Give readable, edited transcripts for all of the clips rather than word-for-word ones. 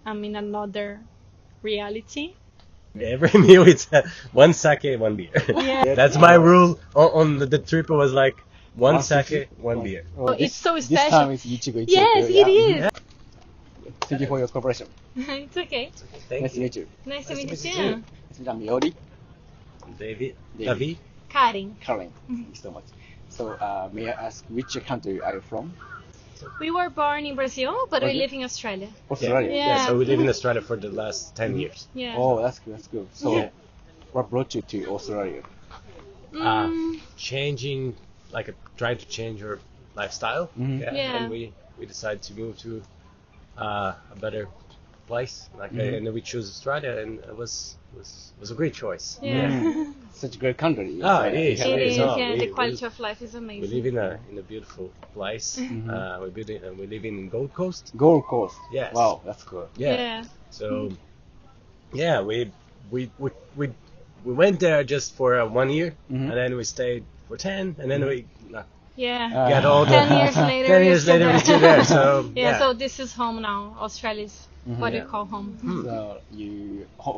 I'm in another reality. Every meal it's one sake, one beer. Yeah. That's my rule on the trip. It was like one sake, one beer. Oh, it's so This special. time it's Ichigo. Yes, it is. Thank you for your cooperation. It's okay. Thank Nice to you. meet you. Nice to meet you meet too. I'm Yori, David. Karin. Karen. Thank you so much. So, may I ask which country are you from? We were born in Brazil, but we Okay. live in Australia. Australia. Yeah. So we live in Australia for the last 10 years. Yeah. Oh, that's good. That's good. So, Yeah. what brought you to Australia? Changing, trying to change your lifestyle. Yeah. And we decided to move to a better place. And then we chose Australia, and it was a great choice. Yeah. Such a great country. Oh, it is. It is. Oh, Yeah. we- The quality we- of life is We amazing. live in a beautiful place. We live in Gold Coast. Gold Coast. Yes. Wow, that's good. Yeah. So, yeah, we went there just for 1 year, and then we stayed for 10, and then we Yeah. got all the 10 years later. 10 we're years still later we're there. still there. So Yeah. So this is home now. Australia is what we Yeah. call home. So,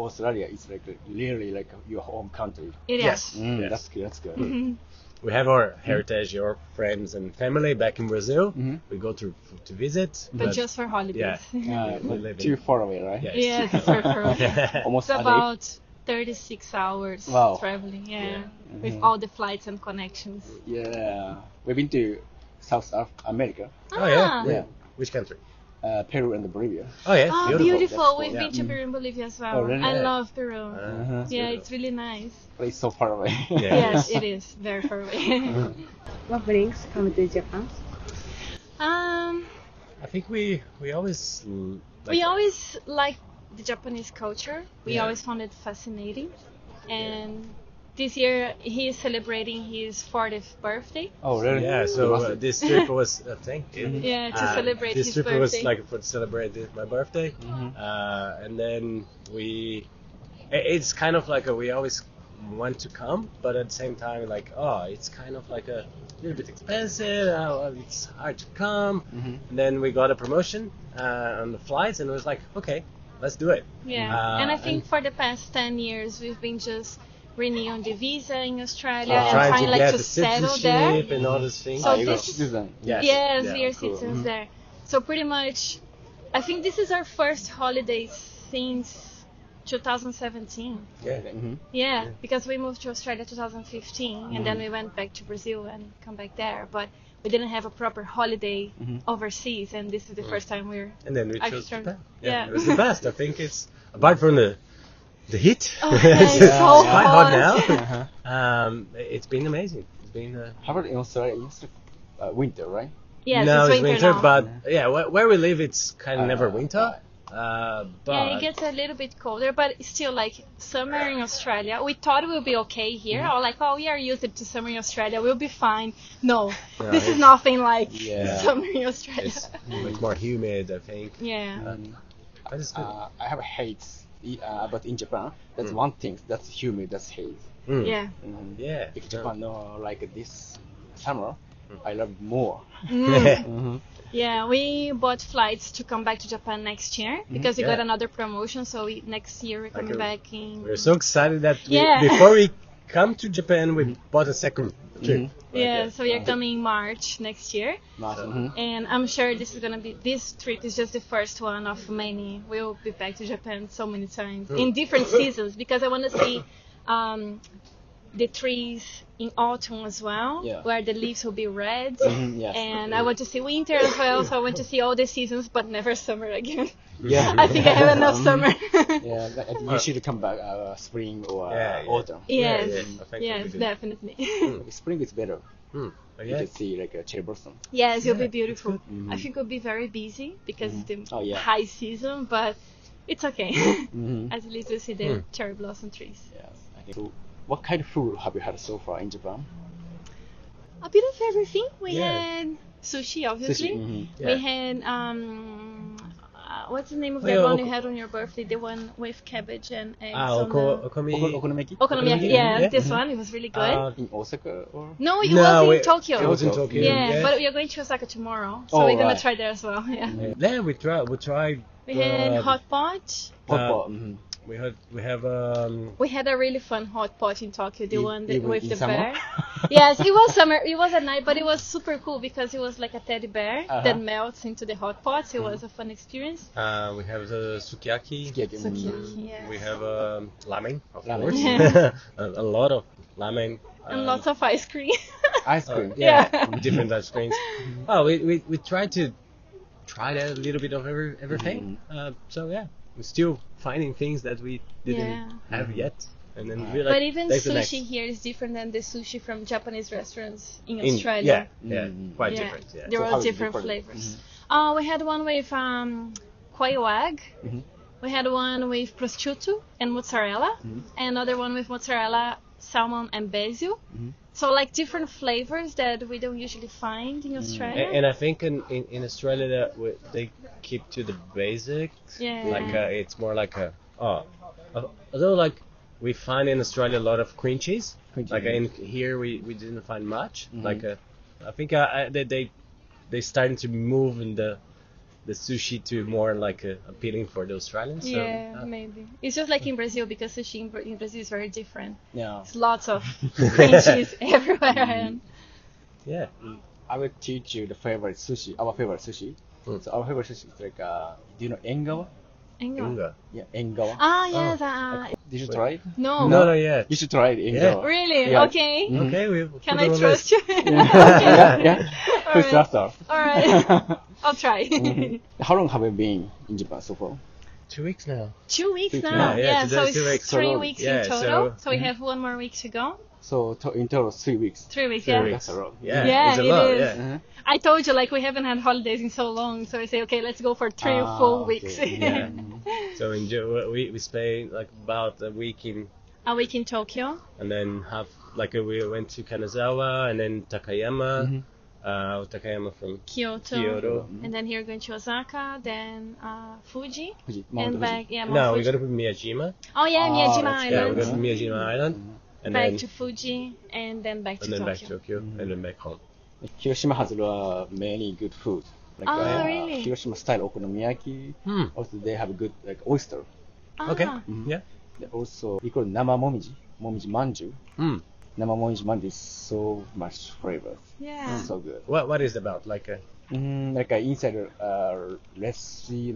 Australia is really like your home country. It is. Yes. Yes. That's good. That's good. We have our heritage, our friends and family back in Brazil. We go to visit, But just for holidays. yeah. We live Too in- far away, right? Yes. Yes, it's for Almost It's a day. about 36 hours Wow. traveling, with all the flights and connections. Yeah. We've been to South America, Oh yeah. Yeah. Which country? Peru and Bolivia. Oh yeah. Oh, beautiful. beautiful. We've Yeah. been to Peru and Bolivia as well. Oh, really? I Yeah. love Peru. Uh-huh. Yeah, it's really nice. But it's so far away. Yeah. Yes, it is. Very far away. What brings come to Japan? I think we always We always liked the Japanese culture. We Yeah. always found it fascinating. And this year he is celebrating his 40th birthday. Oh, really? Yeah, so this trip was thank you. Yeah, to celebrate this his trip birthday. was like for to celebrate my birthday, and then it's kind of like we always want to come, but at the same time it's kind of like a little bit expensive. It's hard to come, and then we got a promotion on the flights, and it was like okay, let's do it. Yeah, and I think for the past 10 years we've been just renewing the visa in Australia and trying trying to like get to the settle there. citizenship and all those things. So You got this is- citizen. Yes. Yes, Yeah, we are cool. citizens there. So pretty much, I think this is our first holiday since 2017. Yeah. Yeah, because we moved to Australia 2015 and then we went back to Brazil and come back there. But we didn't have a proper holiday overseas, and this is the first time we're. And then we I chose started- Japan. yeah. It was the best. I think it's apart from the heat. Oh, it's so quite hot hot. now. It's been amazing. It's been How about in Australia? It's winter, right? Yes, no, it's winter, now. but yeah, where we live, it's kind of never winter. But Yeah, it gets a little bit colder, but it's still like summer in Australia. We thought it would be okay here, or like, oh, we are used to summer in Australia, we'll be fine. No, this is nothing like Yeah. summer in Australia. it's much more humid, I think. Yeah. But it's good. I have hate, but in Japan, that's one thing. That's humid. That's hate. Yeah. Yeah. If Japan like this summer, I love more. Yeah, we bought flights to come back to Japan next year because we got Yeah. another promotion. So next year we're coming back in. We're so excited that Yeah. before we come to Japan, we bought a second trip. Yeah, so we are coming in March next year. Nice. And I'm sure this trip is just the first one of many. We'll be back to Japan so many times in different seasons because I want to see the trees in autumn as well, Yeah. where the leaves will be red. Yes. And I want to see winter as well, so I want to see all the seasons, but never summer again. Yeah. I think I have enough summer. Yeah, you should come back spring or autumn. Yes, I think it'll yes, be good. definitely. Spring is better. Oh, You yeah. can see like a cherry blossom. Yes, it'll be beautiful. I think we'll be very busy because it's the Oh, yeah. high season, but it's okay. Mm-hmm. At least we'll see the cherry blossom trees. Yes. I think. So, what kind of food have you had so far in Japan? A bit of everything. We Yeah. had sushi, obviously. Sushi, We Yeah. had what's the name of Oh, that yeah, one you had on your birthday? The one with cabbage and eggs on the Okonomiyaki? okonomiyaki. Yeah, this one. It was really good. In Osaka or? No, it No, was in Tokyo. It was in Tokyo. Yeah, but we are going to Osaka tomorrow, so Oh, we're gonna right. try there as well. Yeah. Yeah, we try We had hot pot. Hot pot. Mhm. We have We had a really fun hot pot in Tokyo, the one that, even with in the summer? bear. Yes, it was summer. It was at night, but it was super cool because it was like a teddy bear that melts into the hot pot. So it was a fun experience. we have the sukiyaki. Sukiyaki. Sukiyaki, yes. We have ramen, of Ramen. course. Yeah. a lot of ramen. And lots of ice cream. Ice cream. Yeah, Yeah. different ice creams. Oh, we try to try a little bit of everything. So yeah, we're still finding things that we didn't have yet, and then we like. But even take the next. sushi here is different than the sushi from Japanese restaurants in Yeah, Australia. quite Yeah. different. Yeah. They're So all how is it different different? flavors. We had one with quail egg. We had one with prosciutto and mozzarella. Another one with mozzarella, salmon, and basil. So like different flavors that we don't usually find in Australia. And I think in Australia that they keep to the basics. Yeah. Like it's more like although like we find in Australia a lot of cream cheese. Cream cheese, Like yeah. in here we didn't find much. Like I think they starting to move in the sushi to more like appealing for the Australians. Yeah, So, maybe. It's just like in Brazil because sushi in Brazil is very different. Yeah. It's lots of cream cheese everywhere. And yeah. I will teach you the favorite sushi. Our favorite sushi. So our favorite sushi is like do you know engawa? Unga. Yeah, engawa. Ah, yes. Did you try it? No. No, yet. You should try it. Engawa. Really? Yeah. Okay. Okay, we'll Can put I it on trust list. you? Yeah. Who's Alright. faster? All right. I'll try. How long have you been in Japan so far? 2 weeks now. 2 weeks Yeah, now. yeah, So today's 2 it's weeks. 3 So weeks yeah, in total. so- So we have one more week to go. So in total 3 weeks. 3 weeks, 3 yeah. weeks. That's a lot. Yeah, Yeah, it's a it lot. is. Yeah. I told you, like, we haven't had holidays in so long. So I say, okay, let's go for 3 full okay. weeks. Yeah. So we spent like about a week A week in Tokyo. and then we went to Kanazawa and then Takayama. Takayama from Kyoto. Kyoto. And then here we're going to Osaka, then Fuji. Fuji, Mount And Fuji. back, yeah, Mount No, we Fuji. go to Miyajima. Oh, yeah, Oh, Miyajima that's- Yeah, we Island. go to Miyajima Island and Back then to Fuji, and then back to Tokyo. back to Tokyo and then back home. Hiroshima has many good food. Like, Oh, really? Hiroshima style okonomiyaki. Also, they have good like oyster. Okay. Ah, Yeah. They also, we call nama momiji, momiji manju. Mm. Nama momiji manju is so much flavor. yeah. So good. What is it about? Like a Like inside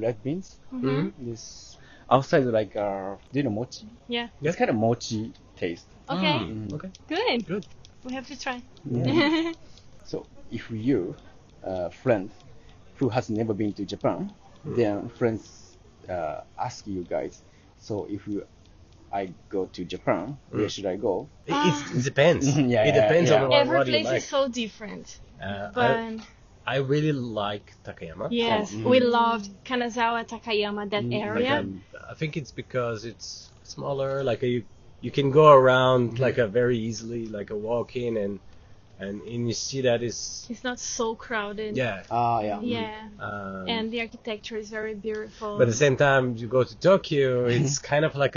red beans. Mhm. This outside like do you know mochi? Yeah. It's kind of mochi taste. Okay. okay. Good. Good. We have to try. So if you friend who has never been to Japan, then friends ask you guys. So if I go to Japan, where should I go? It depends. Yeah, it yeah, depends yeah. on Every what you place like. is so different. I But really like Takayama. yes, we loved Kanazawa, Takayama, that area. I think it's because it's smaller. Like you can go around like very easily, like a walk in and you see that is It's not so crowded. yeah. Yeah. Yeah. And the architecture is very beautiful. But at the same time, you go to Tokyo, it's kind of like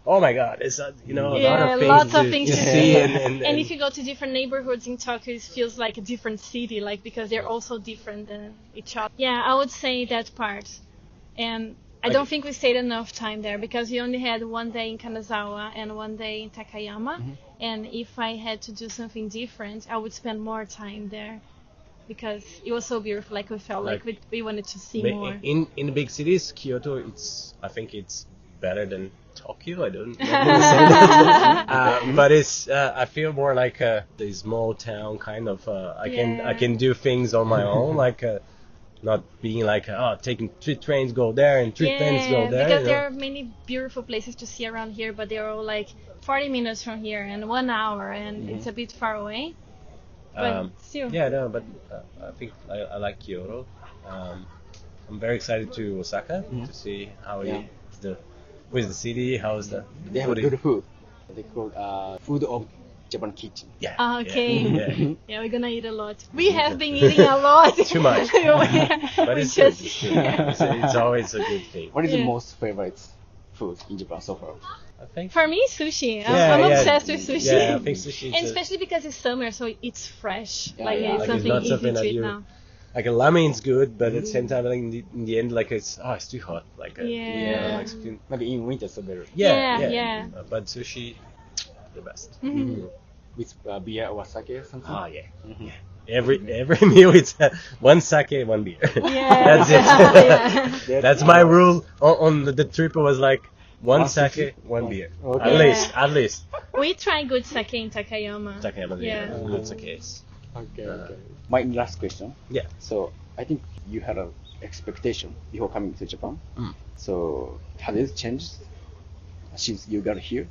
oh my God, it's a lot Yeah, of things lots to, of things to to see see. and And if you go to different neighborhoods in Tokyo, it feels like a different city, like because they're all so different than each other. Yeah, I would say that part. And I don't think we stayed enough time there because we only had 1 day in Kanazawa and 1 day in Takayama. And if I had to do something different, I would spend more time there because it was so beautiful. Like we felt like we wanted to see more. in the big cities, Kyoto, I think it's better than Tokyo. I don't know how to say that. But it's I feel more like the small town kind of. I can do things on my own, like not being like taking 3 trains go there and 3 trains go there. Because you there know? are many beautiful places to see around here, but they're all like 40 minutes from here and 1 hour, and it's a bit far away. But still. Yeah, no, but I think I like Kyoto. I'm very excited to Osaka to see how with the city, how's the They have food good food. They call food of Japan kitchen. Yeah. Okay. Yeah. Yeah, we're gonna eat a lot. We have been eating a lot. Too much. But We it's just- good. It's always a good thing. What is the Yeah. most favorite food in Japan so far? I think. For me, sushi. Yeah, I'm yeah. obsessed with sushi. Yeah, I think sushi. And especially because it's summer, so it's fresh. Yeah, like yeah. it's Like something it's not easy something to that eat you now. like a ramen's good, but at the same time, like in the end, like it's too hot. Like Yeah. like something- Maybe in winter so better. Yeah. But sushi, the best. With beer or sake or something. Oh yeah. Every meal it's one sake, one beer. Yeah. That's it. Yeah. That's my rule on the trip. It was like one sake, one beer. Okay. At least. We try good sake in Takayama. Takayama, Yeah. good sake's. Okay. My last question. Yeah. So I think you had an expectation before coming to Japan. So has it changed since you got here?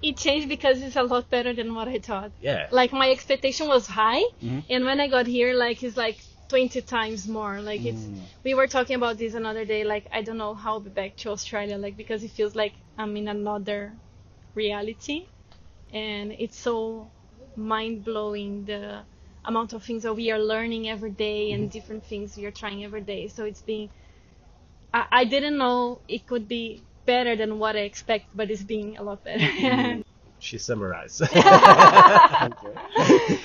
It changed because it's a lot better than what I thought. Yeah. Like my expectation was high, and when I got here, like it's like 20 times more. Like it's. We were talking about this another day. Like I don't know how I'll be back to Australia. Like because it feels like I'm in another reality, and it's so mind blowing the amount of things that we are learning every day and different things we are trying every day. So it's been. I didn't know it could be better than what I expect, but it's being a lot better. She summarized.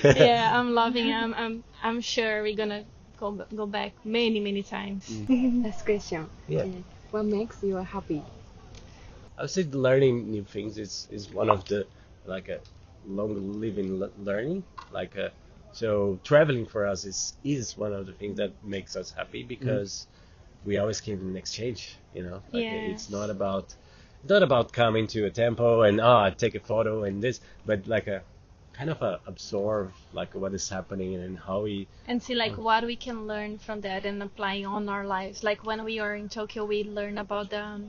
Yeah, I'm loving it. I'm sure we're gonna go back many times. Last question. Yeah. What makes you happy? I would say learning new things is one of the like a long living learning. Like so traveling for us is one of the things that makes us happy because we always keep in exchange. You know, like Yeah. it's not about coming to a temple and take a photo and this, but like a kind of absorb like what is happening and how we. And see like what we can learn from that and apply on our lives. Like when we are in Tokyo, we learn about the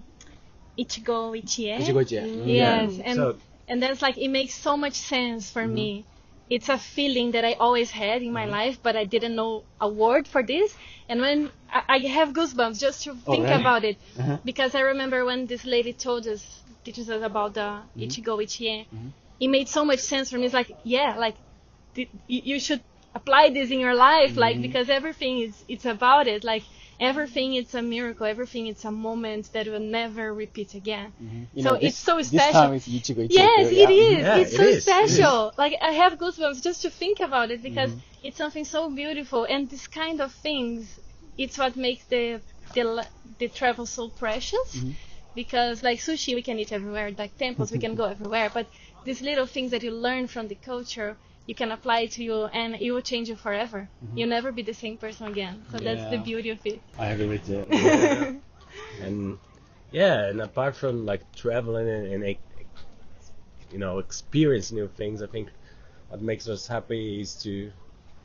Ichigo Ichie. Yes, Yeah. and So- and that's like it makes so much sense for me. It's a feeling that I always had in my life, but I didn't know a word for this. And when I have goosebumps just to think really? about it, because I remember when this lady teaches us about the Ichigo Ichie, it made so much sense for me. It's like, yeah, like you should apply this in your life, like because everything it's about it. Like everything it's a miracle, everything it's a moment that will never repeat again. So it's so This special. time it's Ichigo Ichigo. Yes, it is. Yeah, it's it so is. special. Like I have goosebumps just to think about it because it's something so beautiful. And this kind of things, it's what makes the travel so precious. Because like sushi, we can eat everywhere. Like temples, we can go everywhere. But these little things that you learn from the culture, you can apply it to you, and it will change you forever. You'll never be the same person again. So that's the Yeah. beauty of it. I agree with you. And and apart from like traveling and experience new things, I think what makes us happy is it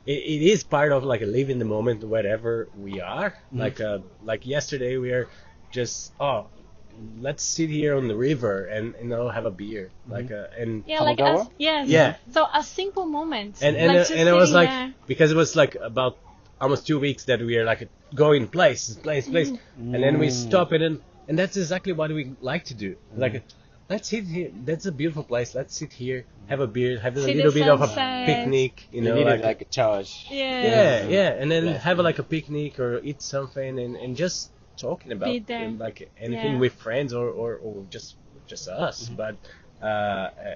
is part of like living the moment wherever we are. Like yesterday we are just let's sit here on the river and have a beer and Yeah, like Hamagawa? us. Yes. Yeah. So a simple moment. and like just and it was sitting like there. because it was like about almost 2 weeks that we are like going place, and then we stop it and that's exactly what we like to do. Like let's sit here. That's a beautiful place. Let's sit here, have a beer, have a See little the bit of a sunset. picnic. You needed like a charge. Yeah. And then have like a picnic or eat something and just talking about Be there. like anything Yeah. with friends or just us. But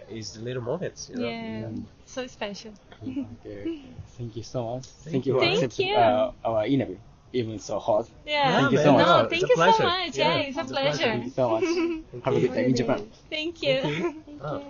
it's the little moments. You know? Yeah. So special. Okay. Thank you so much. Thank you for you. accepting Thank our interview, even so hot. Yeah. Thank you so much. No, It's thank a you so pleasure. much. Yeah, Yeah, it's a it's a pleasure. pleasure. Thank you so much. Have a good time in Japan. Thank you. Oh.